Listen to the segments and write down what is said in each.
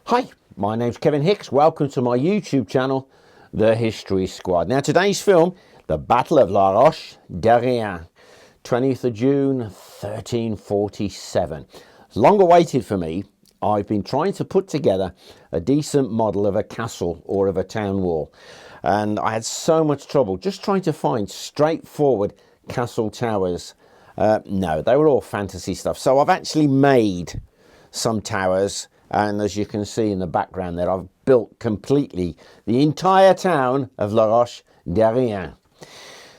Hi, my name's Kevin Hicks. Welcome to my YouTube channel, The History Squad. Now today's film, the Battle of La Roche-Derrien, 20th of June 1347. It's long awaited for me. I've been trying to put together a decent model of a castle or of a town wall, and I had so much trouble just trying to find straightforward castle towers. No, they were all fantasy stuff. So I've actually made some towers, and as you can see in the background there, I've built completely the entire town of La Roche-Derrien.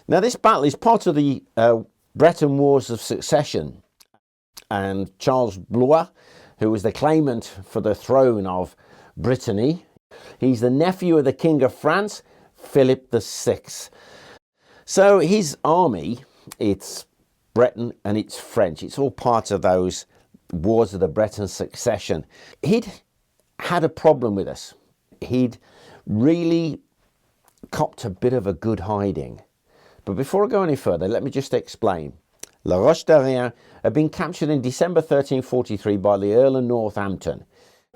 Now this battle is part of the Breton Wars of Succession, and Charles Blois, who was the claimant for the throne of Brittany, he's the nephew of the King of France, Philip VI. So his army, it's Breton and it's French. It's all part of those Wars of the Breton Succession. He'd had a problem with us. He'd really copped a bit of a good hiding. But before I go any further, let me just explain. La Roche-Derrien had been captured in December 1343 by the Earl of Northampton.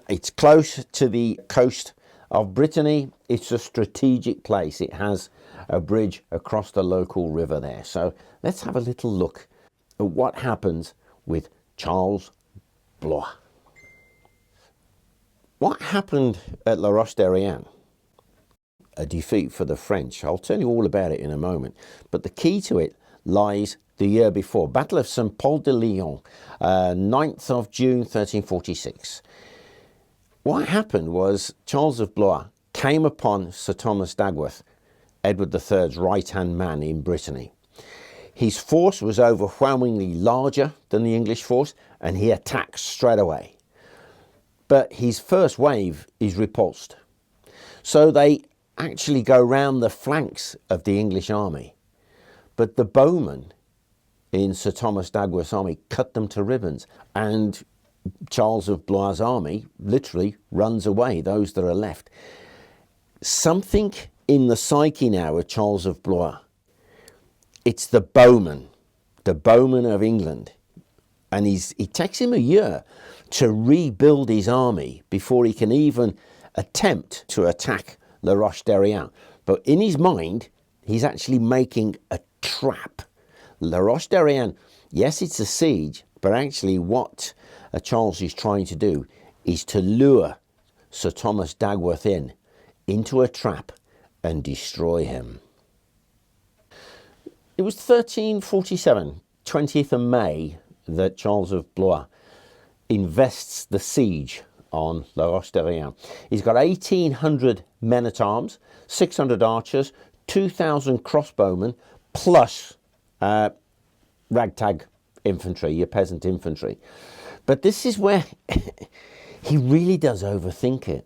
It's close to the coast of Brittany. It's a strategic place. It has a bridge across the local river there. So let's have a little look at what happens with Charles Blois. What happened at La Roche-Derrien? A defeat for the French. I'll tell you all about it in a moment. But the key to it lies the year before. Battle of Saint-Paul-de-Lyon, 9th of June 1346. What happened was Charles of Blois came upon Sir Thomas Dagworth, Edward III's right-hand man in Brittany. His force was overwhelmingly larger than the English force, and he attacks straight away. But his first wave is repulsed. So they actually go round the flanks of the English army. But the bowmen in Sir Thomas Dagworth's army cut them to ribbons, and Charles of Blois' army literally runs away, those that are left. Something in the psyche now of Charles of Blois. It's the bowmen of England. And it takes him a year to rebuild his army before he can even attempt to attack La Roche-Derrien. But in his mind, he's actually making a trap. La Roche-Derrien, yes, it's a siege, but actually what Charles is trying to do is to lure Sir Thomas Dagworth into a trap and destroy him. It was 1347, 20th of May, that Charles of Blois invests the siege on La Roche-Derrien. He's got 1,800 men-at-arms, 600 archers, 2,000 crossbowmen, plus ragtag infantry, your peasant infantry. But this is where he really does overthink it.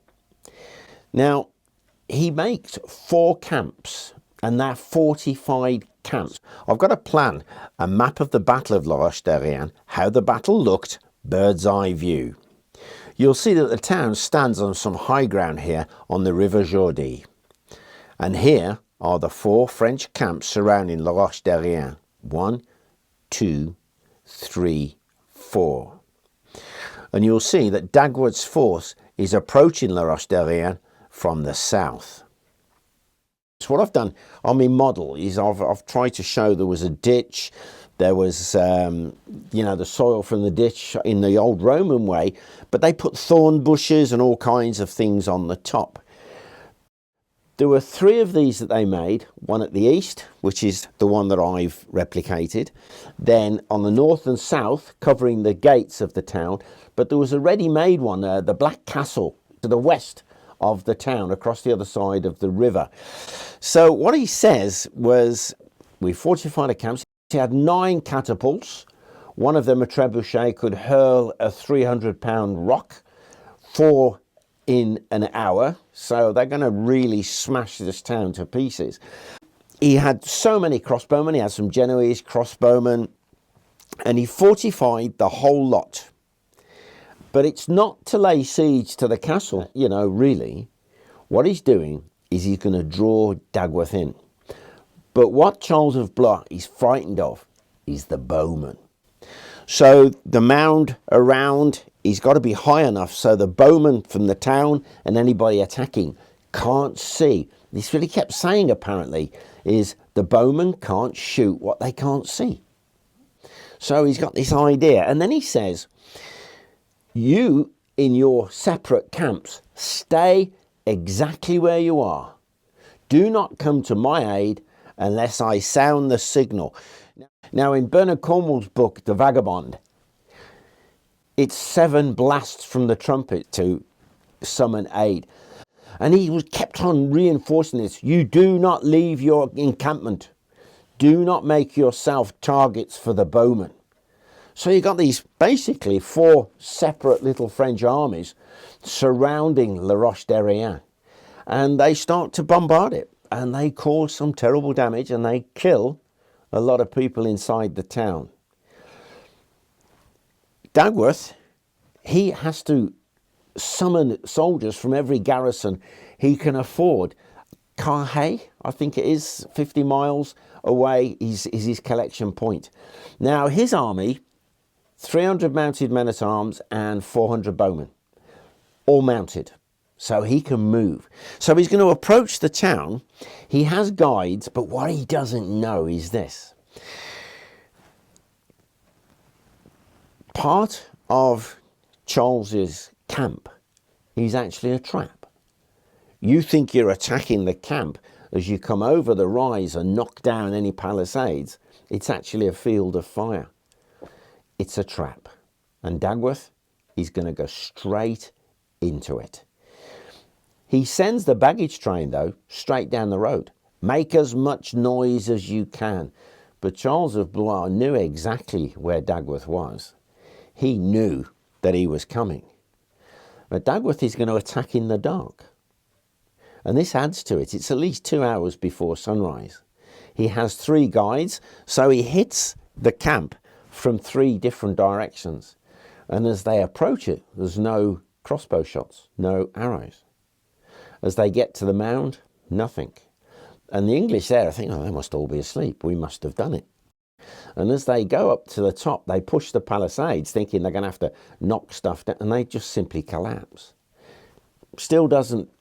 Now, he makes 4 camps, and they're fortified camps. I've got a plan, a map of the Battle of La Roche-Derrien, how the battle looked, bird's eye view. You'll see that the town stands on some high ground here on the River Jordi. And here are the 4 French camps surrounding La Roche-Derrien. 1, 2, 3, 4. And you'll see that Dagworth's force is approaching La Roche-Derrien from the south. So what I've done on my model is I've tried to show there was a ditch, there was, the soil from the ditch in the old Roman way, but they put thorn bushes and all kinds of things on the top. There were 3 of these that they made, one at the east, which is the one that I've replicated, then on the north and south, covering the gates of the town, but there was a ready-made one, the Black Castle, to the west of the town, across the other side of the river. So what he says was, we fortified a camp. He had 9 catapults. One of them, a trebuchet, could hurl a 300-pound rock, 4 in an hour. So they're going to really smash this town to pieces. He had so many crossbowmen. He had some Genoese crossbowmen, and he fortified the whole lot. But it's not to lay siege to the castle, really. What he's doing is he's going to draw Dagworth in. But what Charles of Blois is frightened of is the bowmen. So the mound around he's got to be high enough so the bowmen from the town and anybody attacking can't see. This really kept saying, apparently, is the bowmen can't shoot what they can't see. So he's got this idea. And then he says, you in your separate camps, stay exactly where you are. Do not come to my aid unless I sound the signal. Now, in Bernard Cornwell's book, The Vagabond, it's 7 blasts from the trumpet to summon aid. And he was kept on reinforcing this. You do not leave your encampment. Do not make yourself targets for the bowmen. So you got these basically 4 separate little French armies surrounding La Roche-Derrien. And they start to bombard it. And they cause some terrible damage and they kill a lot of people inside the town. Dagworth, he has to summon soldiers from every garrison he can afford. Carhaix, I think it is, 50 miles away, is his collection point. Now, his army, 300 mounted men-at-arms and 400 bowmen, all mounted, so he can move. So he's going to approach the town. He has guides, but what he doesn't know is this. Part of Charles's camp is actually a trap. You think you're attacking the camp as you come over the rise and knock down any palisades. It's actually a field of fire. It's a trap. And Dagworth is going to go straight into it. He sends the baggage train, though, straight down the road. Make as much noise as you can. But Charles of Blois knew exactly where Dagworth was. He knew that he was coming. But Dagworth is going to attack in the dark. And this adds to it. It's at least 2 hours before sunrise. He has 3 guides, so he hits the camp from 3 different directions. And as they approach it, there's no crossbow shots, no arrows. As they get to the mound, nothing. And the English there, I think, oh, they must all be asleep. We must have done it. And as they go up to the top, they push the palisades, thinking they're going to have to knock stuff down, and they just simply collapse.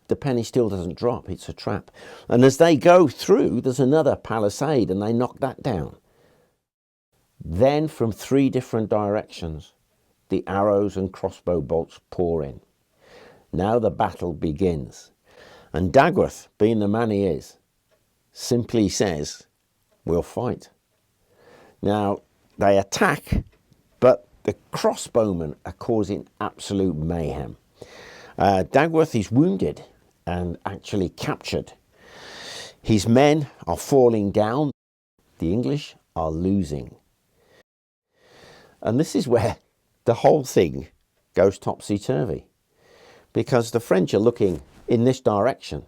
The penny still doesn't drop. It's a trap. And as they go through, there's another palisade, and they knock that down. Then from 3 different directions, the arrows and crossbow bolts pour in. Now the battle begins. And Dagworth, being the man he is, simply says, we'll fight. Now, they attack, but the crossbowmen are causing absolute mayhem. Dagworth is wounded and actually captured. His men are falling down. The English are losing. And this is where the whole thing goes topsy-turvy, because the French are looking in this direction.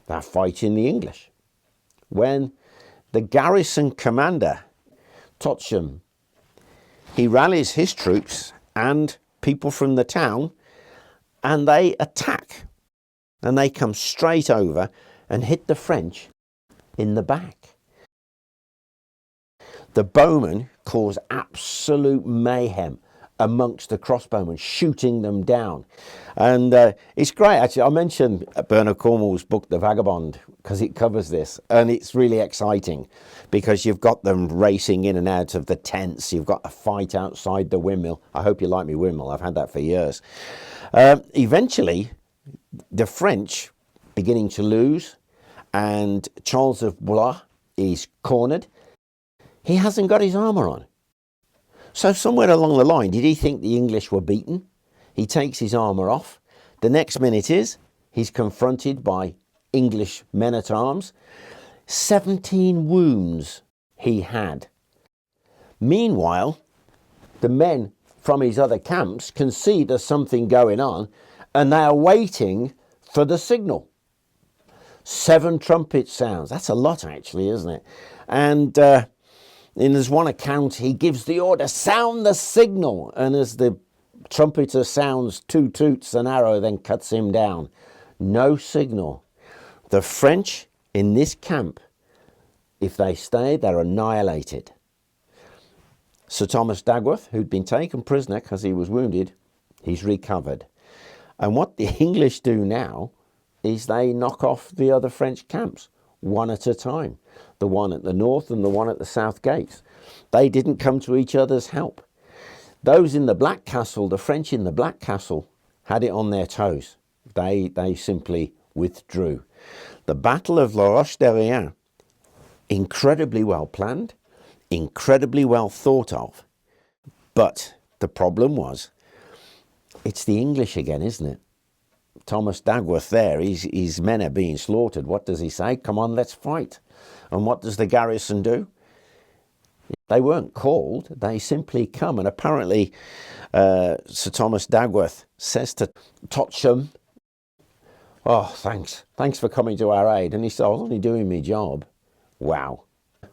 They're fighting the English. When the garrison commander, Totsham, he rallies his troops and people from the town, and they attack. And they come straight over and hit the French in the back. The bowmen cause absolute mayhem amongst the crossbowmen, shooting them down. And it's great, actually. I mentioned Bernard Cornwell's book, The Vagabond, because it covers this. And it's really exciting because you've got them racing in and out of the tents. You've got a fight outside the windmill. I hope you like me windmill. I've had that for years. Eventually, the French beginning to lose, and Charles of Blois is cornered. He hasn't got his armour on. So somewhere along the line, did he think the English were beaten? He takes his armour off. The next minute he's confronted by English men-at-arms. 17 wounds he had. Meanwhile, the men from his other camps can see there's something going on, and they are waiting for the signal. 7 trumpet sounds. That's a lot, actually, isn't it? And in there's one account, he gives the order, sound the signal. And as the trumpeter sounds 2 toots, an arrow then cuts him down. No signal. The French in this camp, if they stay, they're annihilated. Sir Thomas Dagworth, who'd been taken prisoner because he was wounded, He's recovered. And what the English do now is they knock off the other French camps one at a time. The one at the north and the one at the south gates. They didn't come to each other's help. Those in the Black Castle, the French in the Black Castle, had it on their toes. They simply withdrew. The Battle of La Roche-Derrien, incredibly well planned, incredibly well thought of. But the problem was, it's the English again, isn't it? Thomas Dagworth there, his men are being slaughtered. What does he say? Come on, let's fight. And what does the garrison do? They weren't called, they simply come. And apparently Sir Thomas Dagworth says to Totsham, oh, thanks for coming to our aid. And he said, I was only doing my job. Wow.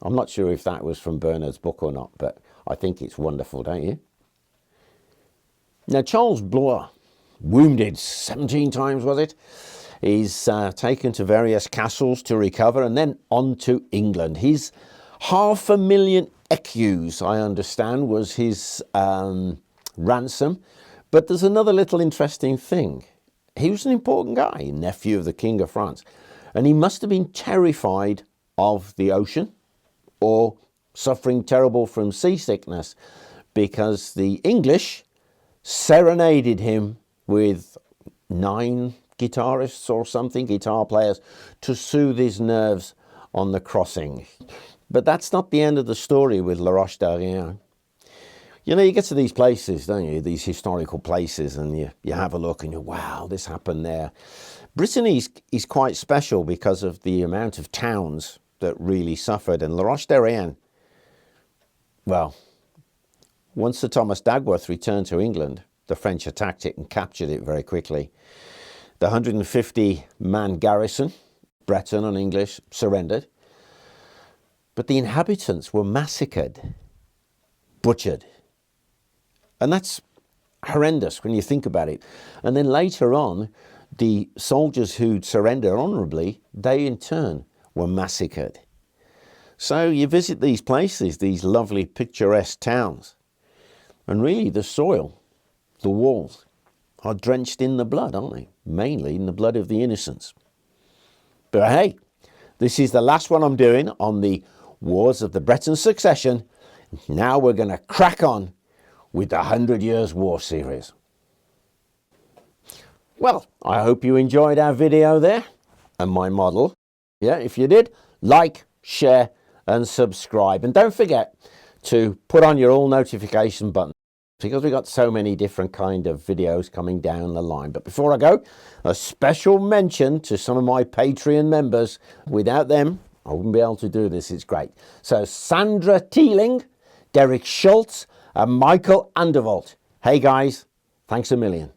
I'm not sure if that was from Bernard's book or not, but I think it's wonderful, don't you? Now, Charles Blois, wounded 17 times, was it? He's taken to various castles to recover and then on to England. His 500,000 écus, I understand, was his ransom. But there's another little interesting thing. He was an important guy, nephew of the King of France, and he must have been terrified of the ocean or suffering terrible from seasickness, because the English serenaded him with 9 guitarists or something, guitar players, to soothe his nerves on the crossing. But that's not the end of the story with La Roche-Derrien. You know, you get to these places, don't you, these historical places, and you have a look and you, wow, this happened there. Brittany is quite special because of the amount of towns that really suffered. And La Roche-Derrien, well, once Sir Thomas Dagworth returned to England, the French attacked it and captured it very quickly. The 150-man garrison, Breton and English, surrendered. But the inhabitants were massacred, butchered. And that's horrendous when you think about it. And then later on, the soldiers who'd surrendered honorably, they in turn were massacred. So you visit these places, these lovely picturesque towns, and really the soil, the walls, are drenched in the blood, aren't they? Mainly in the blood of the innocents. But hey, this is the last one I'm doing on the Wars of the Breton Succession. Now we're going to crack on with the 100 Years' War series. Well, I hope you enjoyed our video there and my model. Yeah, if you did, like, share and subscribe. And don't forget to put on your all notification button, because we've got so many different kind of videos coming down the line. But before I go, a special mention to some of my Patreon members. Without them, I wouldn't be able to do this. It's great. So Sandra Teeling, Derek Schultz and Michael Andervolt. Hey guys, thanks a million.